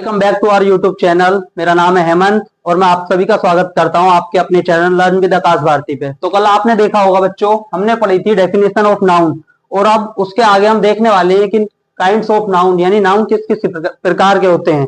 Welcome back to our YouTube channel. मेरा नाम है हेमंत और मैं आप सभी का स्वागत करता हूं आपके अपने चैनल लर्न विद आकाश भारती पे। तो कल आपने देखा होगा बच्चों, हमने पढ़ी थी डेफिनेशन ऑफ नाउन और अब उसके आगे हम देखने वाले हैं कि काइंड्स ऑफ नाउन यानी नाउन किस किस प्रकार के होते हैं।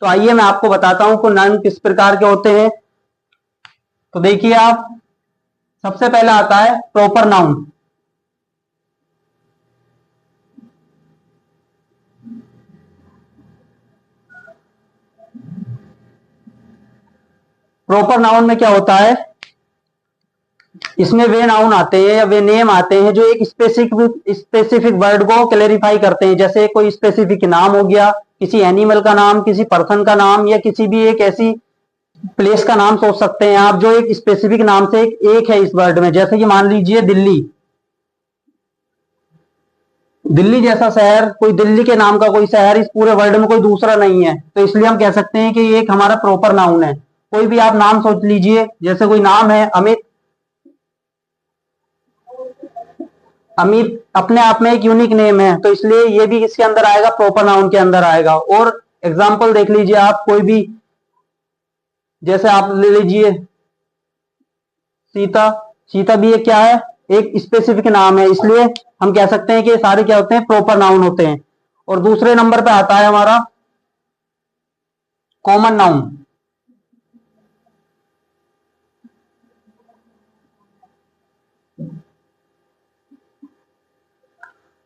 तो आइए मैं आपको बताता हूं कि नाउन किस प्रकार के होते हैं। तो देखिए आप, सबसे पहले आता है प्रॉपर नाउन। प्रॉपर नाउन में क्या होता है, इसमें वे नाउन आते हैं या वे नेम आते हैं जो एक स्पेसिफिक वर्ड को क्लेरिफाई करते हैं। जैसे कोई स्पेसिफिक नाम हो गया, किसी एनिमल का नाम, किसी पर्सन का नाम, या किसी भी एक ऐसी प्लेस का नाम सोच सकते हैं आप जो एक स्पेसिफिक नाम से एक है इस वर्ड में। जैसे कि मान लीजिए दिल्ली, दिल्ली जैसा शहर, कोई दिल्ली के नाम का कोई शहर इस पूरे वर्ल्ड में कोई दूसरा नहीं है, तो इसलिए हम कह सकते हैं कि ये एक हमारा प्रॉपर नाउन है। कोई भी आप नाम सोच लीजिए, जैसे कोई नाम है अमित, अमित अपने आप में एक यूनिक नेम है, तो इसलिए ये भी किसके अंदर आएगा, प्रॉपर नाउन के अंदर आएगा। और एग्जाम्पल देख लीजिए आप, कोई भी, जैसे आप ले लीजिए सीता, सीता भी एक क्या है, एक स्पेसिफिक नाम है, इसलिए हम कह सकते हैं कि ये सारे क्या होते हैं, प्रॉपर नाउन होते हैं। और दूसरे नंबर पे आता है हमारा कॉमन नाउन।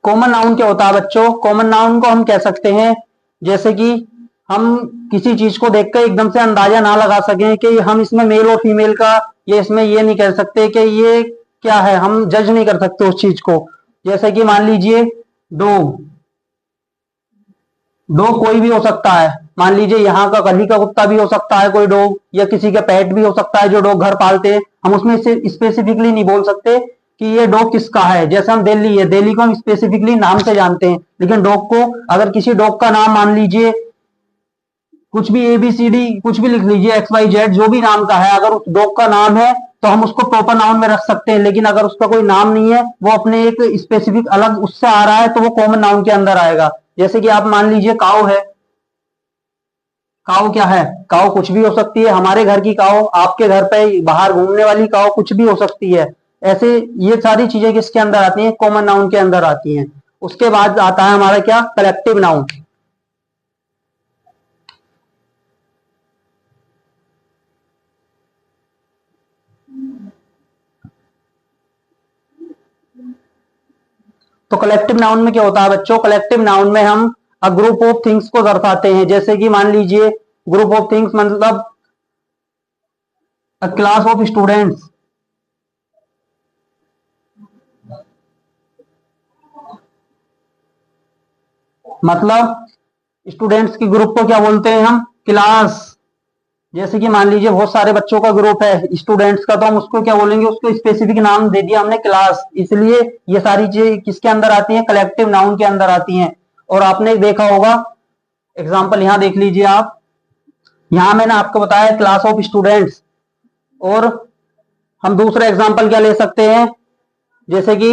कॉमन नाउन क्या होता है बच्चों, कॉमन नाउन को हम कह सकते हैं, जैसे कि हम किसी चीज को देखकर एकदम से अंदाजा ना लगा सकें कि हम इसमें मेल और फीमेल का, ये इसमें ये नहीं कह सकते कि ये क्या है, हम जज नहीं कर सकते उस चीज को। जैसे कि मान लीजिए डॉग, डॉग कोई भी हो सकता है, मान लीजिए यहाँ का गली का कुत्ता भी हो सकता है कोई डॉग, या किसी का पेट भी हो सकता है जो डॉग घर पालते हैं। हम उसमें से स्पेसिफिकली नहीं बोल सकते कि ये डॉग किसका है। जैसे हम दिल्ली है, दिल्ली को हम स्पेसिफिकली नाम से जानते हैं, लेकिन डॉग को, अगर किसी डॉग का नाम मान लीजिए कुछ भी ABCD, कुछ भी लिख लीजिए XYZ, जो भी नाम का है, अगर उस डॉग का नाम है तो हम उसको प्रॉपर नाउन में रख सकते हैं। लेकिन अगर उसका कोई नाम नहीं है, वो अपने एक स्पेसिफिक अलग उससे आ रहा है, तो वो कॉमन नाउन के अंदर आएगा। जैसे कि आप मान लीजिए काऊ है, काऊ क्या है, काऊ कुछ भी हो सकती है, हमारे घर की काऊ, आपके घर पे बाहर घूमने वाली काऊ, कुछ भी हो सकती है। ऐसे ये सारी चीजें किसके अंदर आती हैं, कॉमन नाउन के अंदर आती हैं। उसके बाद आता है हमारा क्या, कलेक्टिव नाउन। तो कलेक्टिव नाउन में क्या होता है बच्चों, कलेक्टिव नाउन में हम अ ग्रुप ऑफ थिंग्स को दर्शाते हैं। जैसे कि मान लीजिए ग्रुप ऑफ थिंग्स मतलब अ क्लास ऑफ स्टूडेंट्स, मतलब स्टूडेंट्स की ग्रुप को क्या बोलते हैं हम, क्लास। जैसे कि मान लीजिए बहुत सारे बच्चों का ग्रुप है स्टूडेंट्स का, तो हम उसको क्या बोलेंगे, उसको स्पेसिफिक नाम दे दिया हमने क्लास, इसलिए ये सारी चीजें किसके अंदर आती हैं, कलेक्टिव नाउन के अंदर आती हैं। और आपने देखा होगा, एग्जाम्पल यहां देख लीजिए आप, यहां मैंने आपको बताया क्लास ऑफ स्टूडेंट्स, और हम दूसरा एग्जाम्पल क्या ले सकते हैं, जैसे कि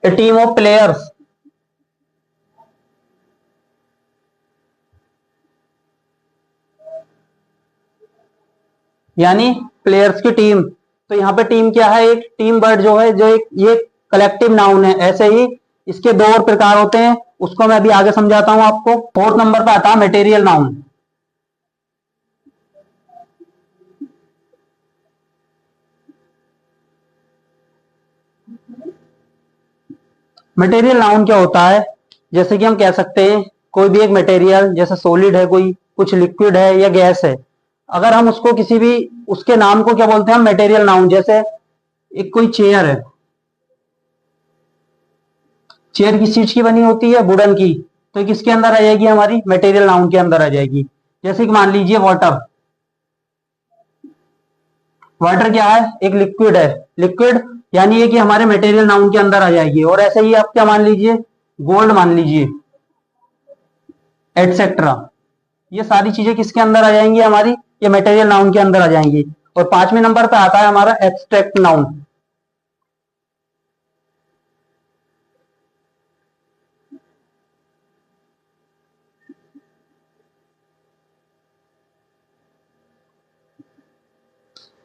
ए टीम ऑफ प्लेयर्स, यानी प्लेयर्स की टीम। तो यहाँ पे टीम क्या है, एक टीम वर्ड जो है, जो एक ये कलेक्टिव नाउन है। ऐसे ही इसके दो और प्रकार होते हैं, उसको मैं अभी आगे समझाता हूं आपको। फोर्थ नंबर पे आता है मटेरियल नाउन। मटेरियल नाउन क्या होता है, जैसे कि हम कह सकते हैं कोई भी एक मटेरियल, जैसे सॉलिड है कोई, कुछ लिक्विड है या गैस है, अगर हम उसको किसी भी, उसके नाम को क्या बोलते हैं हम, मटेरियल नाउन। जैसे एक कोई चेयर है, चेयर किस चीज की बनी होती है, वुडन की, तो ये किसके अंदर आ जाएगी, हमारी मटेरियल नाउन के अंदर आ जाएगी। जैसे कि मान लीजिए वाटर, वाटर क्या है, एक लिक्विड है, लिक्विड यानी ये कि हमारे मटेरियल नाउन के अंदर आ जाएगी। और ऐसे ही आप क्या मान लीजिए, गोल्ड मान लीजिए, एटसेट्रा, ये सारी चीजें किसके अंदर आ जाएंगी, हमारी ये मटेरियल नाउन के अंदर आ जाएंगी। और पांचवें नंबर पे आता है हमारा एब्स्ट्रैक्ट नाउन।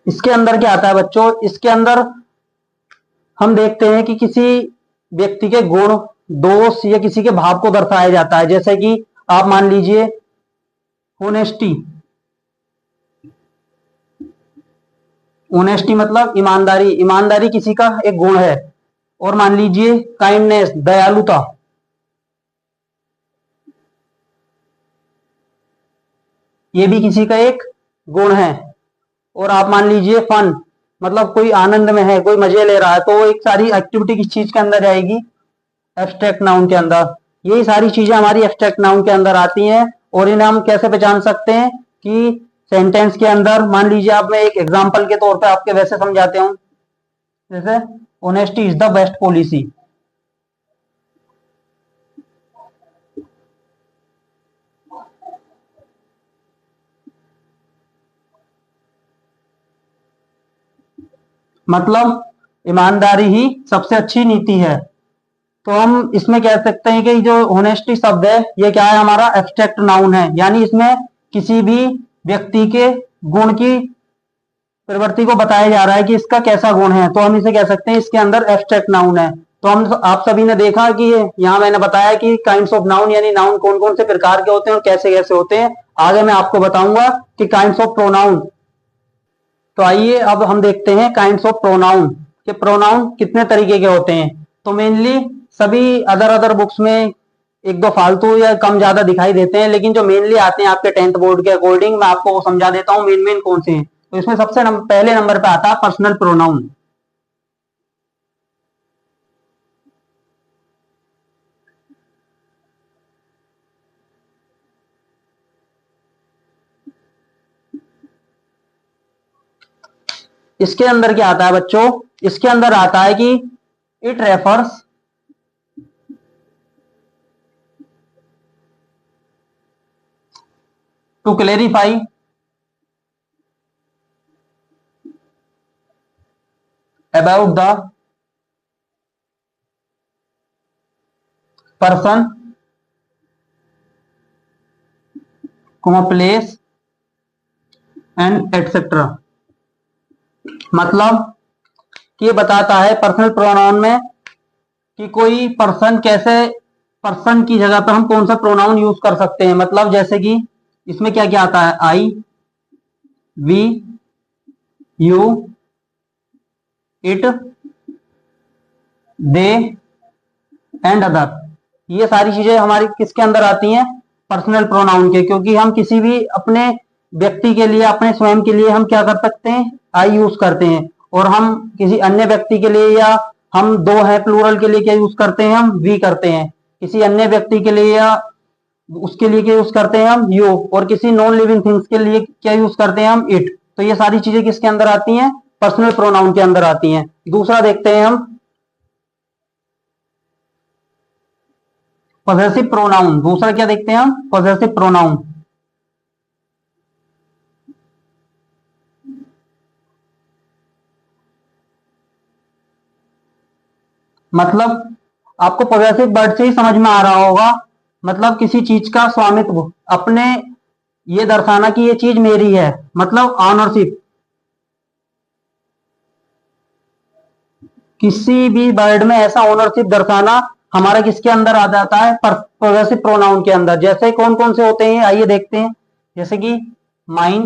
इसके अंदर क्या आता है बच्चों, इसके अंदर हम देखते हैं कि किसी व्यक्ति के गुण, दोष या किसी के भाव को दर्शाया जाता है। जैसे कि आप मान लीजिए ऑनेस्टी, ऑनेस्टी मतलब ईमानदारी, ईमानदारी किसी का एक गुण है। और मान लीजिए काइंडनेस, दयालुता, ये भी किसी का एक गुण है। और आप मान लीजिए फन, मतलब कोई आनंद में है, कोई मजे ले रहा है, तो वो एक सारी एक्टिविटी किस चीज के अंदर जाएगी, एब्स्ट्रैक्ट नाउन के अंदर। यही सारी चीजें हमारी एब्स्ट्रैक्ट नाउन के अंदर आती हैं। और इन्हें हम कैसे पहचान सकते हैं कि सेंटेंस के अंदर मान लीजिए आप, मैं एक एग्जांपल के तौर पे आपके वैसे समझाते हूं, जैसे honesty is the best policy. मतलब ईमानदारी ही सबसे अच्छी नीति है। तो हम इसमें कह सकते हैं कि जो ऑनेस्टी शब्द है ये क्या है, हमारा एब्स्ट्रैक्ट नाउन है। यानी इसमें किसी भी व्यक्ति के गुण की प्रवृत्ति को बताया जा रहा है कि इसका कैसा गुण है, तो हम इसे कह सकते हैं इसके अंदर एब्स्ट्रैक्ट नाउन है। तो हम आप सभी ने देखा कि यहाँ मैंने बताया कि काइंड्स ऑफ नाउन यानी नाउन कौन कौन से प्रकार के होते हैं और कैसे कैसे होते हैं। आगे मैं आपको बताऊंगा कि काइंड्स ऑफ प्रोनाउन। तो आइए अब हम देखते हैं काइंड्स ऑफ प्रोनाउन के प्रोनाउन कितने तरीके के होते हैं। तो मेनली सभी अदर अदर बुक्स में एक दो फालतू या कम ज्यादा दिखाई देते हैं, लेकिन जो मेनली आते हैं आपके 10th बोर्ड के अकॉर्डिंग मैं आपको वो समझा देता हूँ मेन मेन कौन से हैं। तो इसमें सबसे पहले नंबर पे आता है पर्सनल प्रोनाउन। इसके अंदर क्या आता है बच्चों, इसके अंदर आता है कि it refers to clarify about the person, place and etcetera. मतलब कि ये बताता है पर्सनल प्रोनाउन में कि कोई पर्सन कैसे, पर्सन की जगह पर हम कौन सा प्रोनाउन यूज कर सकते हैं। मतलब जैसे कि इसमें क्या क्या आता है, I, we, you, it, they and other. ये सारी चीजें हमारी किसके अंदर आती हैं, पर्सनल प्रोनाउन के। क्योंकि हम किसी भी अपने व्यक्ति के लिए, अपने स्वयं के लिए हम क्या कर सकते हैं, आई यूज करते हैं। और हम किसी अन्य व्यक्ति के लिए, या हम दो है प्लूरल के लिए क्या यूज करते हैं, हम वी करते हैं। किसी अन्य व्यक्ति के लिए या उसके लिए क्या यूज करते हैं, हम यू। और किसी नॉन लिविंग थिंग्स के लिए क्या यूज करते हैं, हम इट। तो ये सारी चीजें किसके अंदर आती हैं, पर्सनल प्रोनाउन के अंदर आती हैं। दूसरा देखते हैं हम पॉसेसिव प्रोनाउन। दूसरा क्या देखते हैं हम, पॉसेसिव प्रोनाउन। मतलब आपको पॉसेसिव वर्ड से ही समझ में आ रहा होगा, मतलब किसी चीज का स्वामित्व, अपने ये दर्शाना कि ये चीज मेरी है, मतलब ऑनरशिप। किसी भी वर्ड में ऐसा ओनरशिप दर्शाना हमारा किसके अंदर आ जाता है, पॉसेसिव प्रोनाउन के अंदर। जैसे कौन कौन से होते हैं आइए देखते हैं। जैसे कि mine,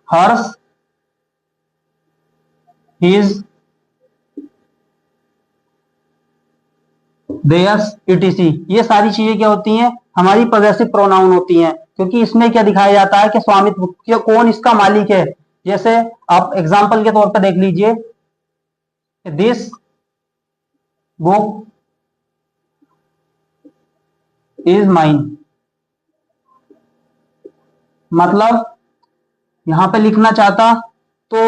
hers, his, theirs, etc. ये सारी चीजें क्या होती हैं, हमारी पॉसेसिव प्रोनाउन होती हैं। क्योंकि इसमें क्या दिखाया जाता है कि स्वामित्व, कौन इसका मालिक है। जैसे आप एग्जाम्पल के तौर पर देख लीजिए, दिस बुक इज माइन। मतलब यहां पे लिखना चाहता तो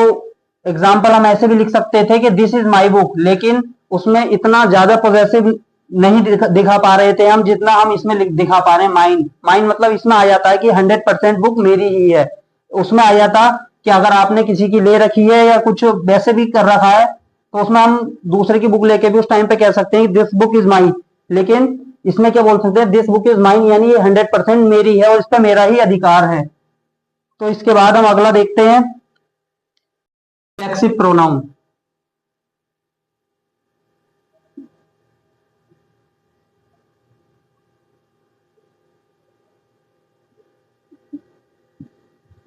एग्जाम्पल हम ऐसे भी लिख सकते थे कि दिस इज माई बुक, लेकिन उसमें इतना ज्यादा पॉसेसिव नहीं दिखा पा रहे थे हम, जितना हम इसमें दिखा पा रहे हैं माइन। माइन मतलब इसमें आ जाता है कि 100% बुक मेरी ही है। उसमें आ जाता कि अगर आपने किसी की ले रखी है या कुछ वैसे भी कर रखा है, तो उसमें हम दूसरे की बुक लेके भी उस टाइम पे कह सकते हैं दिस बुक इज माइन। लेकिन इसमें क्या बोल सकते हैं, दिस बुक इज माइन, यानी ये 100% मेरी है और इस पर मेरा ही अधिकार है। तो इसके बाद हम अगला देखते हैं रिफ्लेक्सिव प्रोनाउन।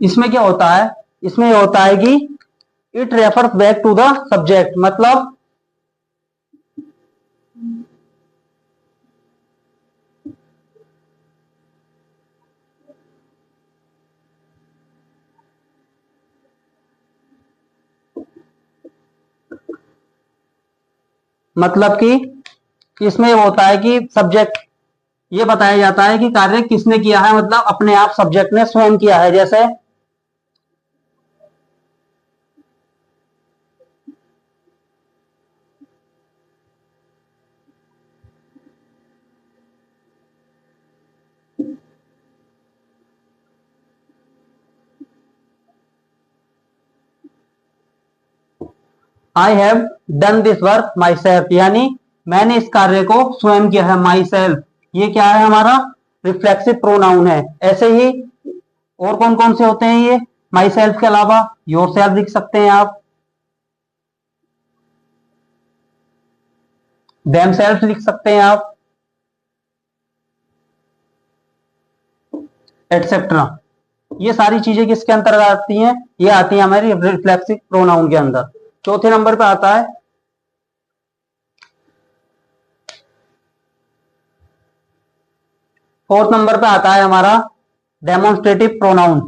इसमें क्या होता है, इसमें यह होता है कि it refers back to the subject, मतलब कि इसमें ये होता है कि सब्जेक्ट ये बताया जाता है कि कार्य किसने किया है, मतलब अपने आप सब्जेक्ट ने स्वयं किया है। जैसे I have done this work my self, यानी मैंने इस कार्य को स्वयं किया है। माई सेल्फ ये क्या है, हमारा रिफ्लेक्सिव प्रोनाउन है। ऐसे ही और कौन कौन से होते हैं ये, माई सेल्फ के अलावा योर सेल्फ लिख सकते हैं आप, देम सेल्फ लिख सकते हैं आप, एटसेट्रा। ये सारी चीजें किसके अंतर्गत आती हैं, ये आती है हमारी रिफ्लेक्सिव प्रोनाउन के अंदर। चौथे नंबर पे आता है फोर्थ नंबर पे आता है हमारा डेमोन्स्ट्रेटिव प्रोनाउन।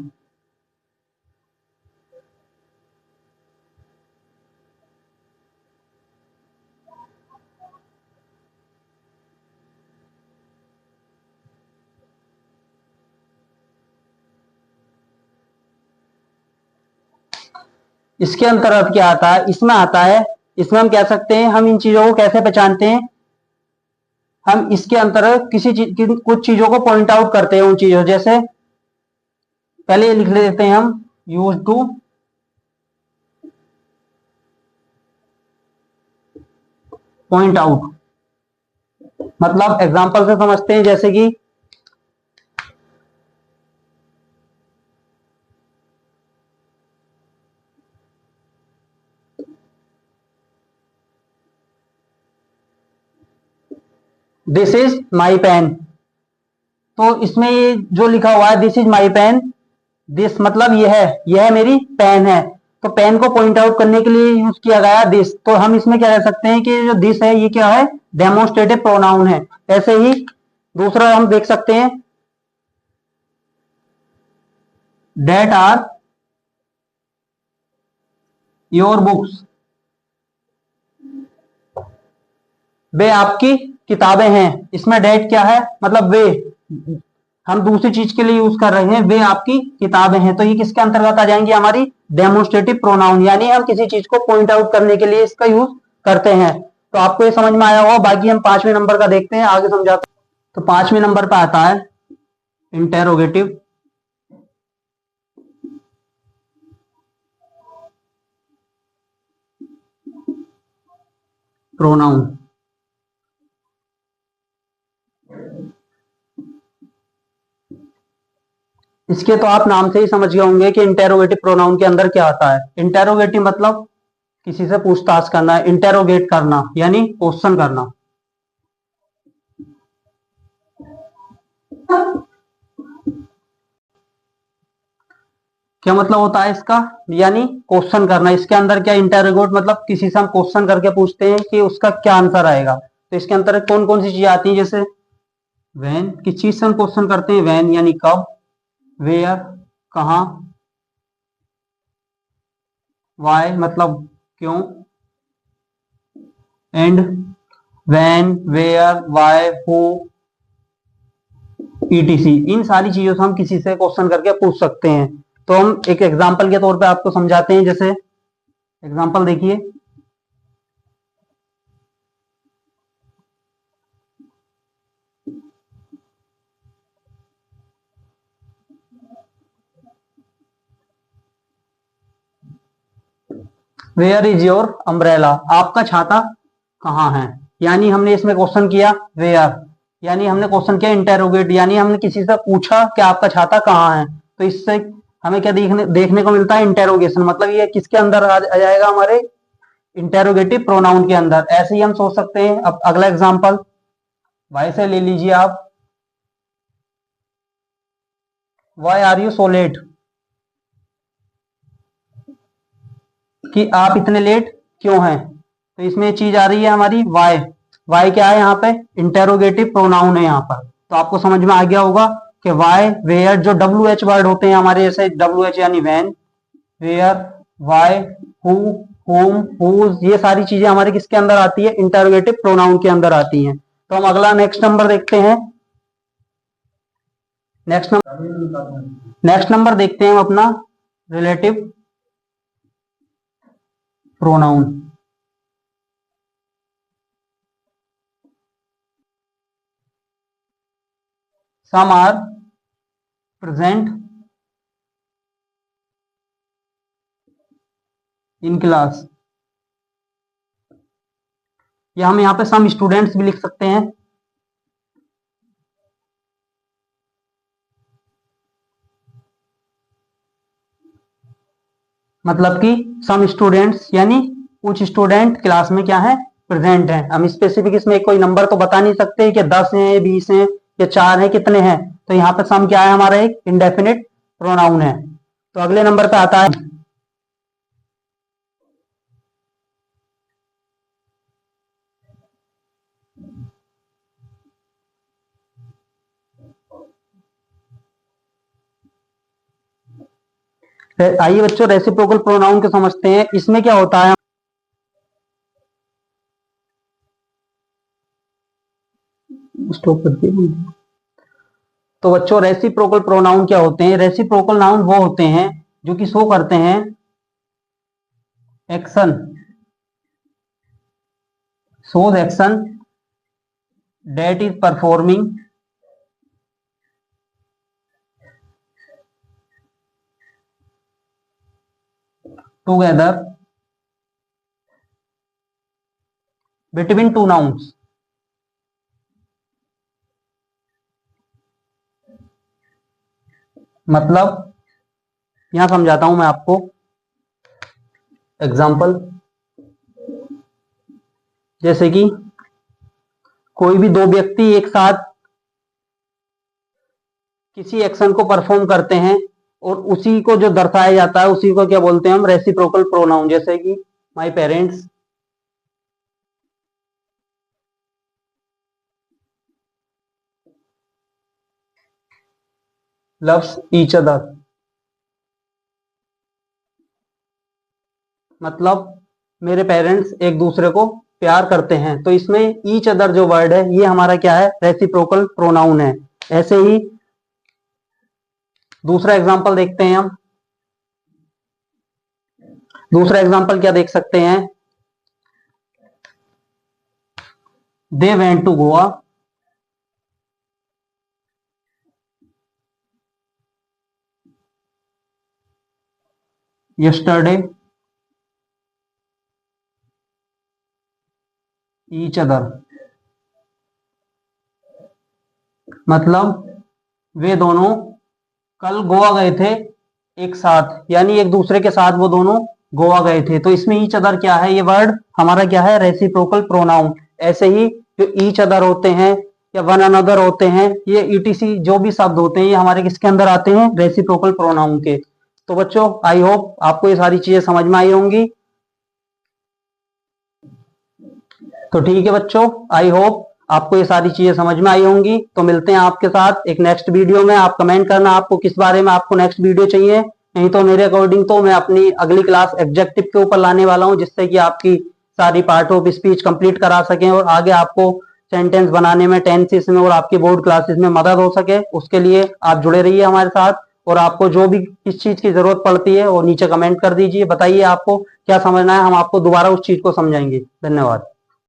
इसके अंतर्गत क्या आता है, इसमें आता है, इसमें हम कह सकते हैं, हम इन चीजों को कैसे पहचानते हैं, हम इसके अंतर्गत किसी चीज कुछ चीजों को पॉइंट आउट करते हैं उन चीजों, जैसे पहले ये लिख लेते हैं हम यूज टू, पॉइंट आउट, मतलब एग्जांपल से समझते हैं, जैसे कि दिस इज माई पेन। तो इसमें ये जो लिखा हुआ है this is my pen, this मतलब यह मेरी पेन है। तो पेन को पॉइंट आउट करने के लिए यूज किया गया दिस। तो हम इसमें क्या कह सकते हैं कि जो दिस है ये क्या है, डेमोन्स्ट्रेटिव प्रोनाउन है। ऐसे ही दूसरा हम देख सकते हैं डेट आर योर बुक्स, वे आपकी किताबें हैं। इसमें डेट क्या है, मतलब वे, हम दूसरी चीज के लिए यूज कर रहे हैं, वे आपकी किताबें हैं। तो ये किसके अंतर्गत आ जाएंगी, हमारी डेमोन्स्ट्रेटिव प्रोनाउन, यानी हम किसी चीज को पॉइंट आउट करने के लिए इसका यूज करते हैं। तो आपको ये समझ में आया होगा। बाकी हम 5वें नंबर का देखते हैं, आगे समझाते हैं। तो 5वें नंबर पर आता है इंटेरोगेटिव प्रोनाउन। इसके तो आप नाम से ही समझ गए होंगे कि इंटेरोगेटिव प्रोनाउन के अंदर क्या आता है। इंटेरोगेटिव मतलब किसी से पूछताछ करना, इंटेरोगेट करना यानी क्वेश्चन करना। क्या मतलब होता है इसका, यानी क्वेश्चन करना। इसके अंदर क्या, इंटेरोगेट मतलब किसी से हम क्वेश्चन करके पूछते हैं कि उसका क्या आंसर आएगा। तो इसके अंदर कौन कौन सी चीजें आती हैं, जैसे व्हेन, किस चीज से हम क्वेश्चन करते हैं, व्हेन यानी कब, वेयर कहां, वाई मतलब क्यों, and when where why who ETC. इन सारी चीजों से हम किसी से क्वेश्चन करके पूछ सकते हैं। तो हम एक एग्जांपल के तौर पे आपको समझाते हैं, जैसे एग्जांपल देखिए, वेयर इज योर अम्ब्रेला, आपका छाता कहाँ है। यानी हमने इसमें क्वेश्चन किया वेयर, यानी हमने क्वेश्चन किया इंटेरोगेट, यानी हमने किसी से पूछा कि आपका छाता कहाँ है। तो इससे हमें क्या देखने देखने को मिलता है, इंटेरोगेशन, मतलब ये किसके अंदर आ जाएगा, हमारे इंटेरोगेटिव प्रोनाउन के अंदर। ऐसे ही हम सोच सकते हैं। अब अगला एग्जांपल वाई से ले लीजिए आप, why are you so late, कि आप इतने लेट क्यों हैं। तो इसमें चीज आ रही है हमारी वाई। वाई क्या है यहाँ पे, इंटेरोगेटिव प्रोनाउन है यहाँ पर। तो आपको समझ में आ गया होगा कि वाई, वेयर, जो डब्ल्यू एच वर्ड होते हैं हमारे, जैसे डब्ल्यू एच यानी when, where, why, who, whom, whose, ये सारी चीजें हमारे किसके अंदर आती है, इंटेरोगेटिव प्रोनाउन के अंदर आती हैं। तो हम अगला नेक्स्ट नंबर देखते हैं। नेक्स्ट नंबर देखते हैं हम अपना relative pronoun. Some are present in class, या हम यहाँ पे सम स्टूडेंट्स भी लिख सकते हैं। मतलब कि सम स्टूडेंट्स यानी कुछ स्टूडेंट क्लास में क्या है, प्रेजेंट हैं। हम स्पेसिफिक इसमें कोई नंबर तो बता नहीं सकते कि 10 हैं, 20 हैं या 4 हैं, कितने हैं। तो यहाँ पे सम क्या है, हमारा एक इंडेफिनिट प्रोनाउन है। तो अगले नंबर पे आता है आइए बच्चों रेसिप्रोकल प्रोनाउन को समझते हैं। इसमें क्या होता है, स्टॉप कर दिया। तो बच्चों रेसिप्रोकल प्रोनाउन क्या होते हैं, रेसिप्रोकल नाउन वो होते हैं जो कि शो करते हैं action, shows action that is performing together between two nouns। मतलब यहां समझाता हूं मैं आपको एग्जाम्पल। जैसे कि कोई भी दो व्यक्ति एक साथ किसी एक्शन को परफॉर्म करते हैं और उसी को जो दर्शाया जाता है उसी को क्या बोलते हैं हम, रेसिप्रोकल प्रोनाउन। जैसे कि my parents loves each other, मतलब मेरे पेरेंट्स एक दूसरे को प्यार करते हैं। तो इसमें ईच अदर जो वर्ड है ये हमारा क्या है, रेसिप्रोकल प्रोनाउन है। ऐसे ही दूसरा एग्जांपल देखते हैं हम। दूसरा एग्जांपल क्या देख सकते हैं, they went to Goa yesterday each other, मतलब वे दोनों कल गोवा गए थे एक साथ, यानी एक दूसरे के साथ वो दोनों गोवा गए थे। तो इसमें ईच अदर क्या है, ये वर्ड हमारा क्या है, रेसिप्रोकल प्रोनाउन। ऐसे ही जो ईच अदर होते हैं या वन अनदर होते हैं, ये ईटीसी जो भी शब्द होते हैं ये हमारे किसके अंदर आते हैं, रेसिप्रोकल प्रोनाउन के। तो बच्चों आई होप आपको ये सारी चीजें समझ में आई होंगी। तो ठीक है बच्चों, आई होप आपको ये सारी चीजें समझ में आई होंगी। तो मिलते हैं आपके साथ एक नेक्स्ट वीडियो में। आप कमेंट करना आपको किस बारे में आपको नेक्स्ट वीडियो चाहिए। नहीं तो मेरे अकॉर्डिंग तो मैं अपनी अगली क्लास एग्जेक्टिव के ऊपर लाने वाला हूं, जिससे कि आपकी सारी पार्ट ऑफ स्पीच कंप्लीट करा सकें और आगे आपको सेंटेंस बनाने में, टेंसेस में और आपकी बोर्ड क्लासेस में मदद हो सके। उसके लिए आप जुड़े रहिए हमारे साथ, और आपको जो भी किस चीज की जरूरत पड़ती है वो नीचे कमेंट कर दीजिए, बताइए आपको क्या समझना है, हम आपको दोबारा उस चीज को समझाएंगे। धन्यवाद।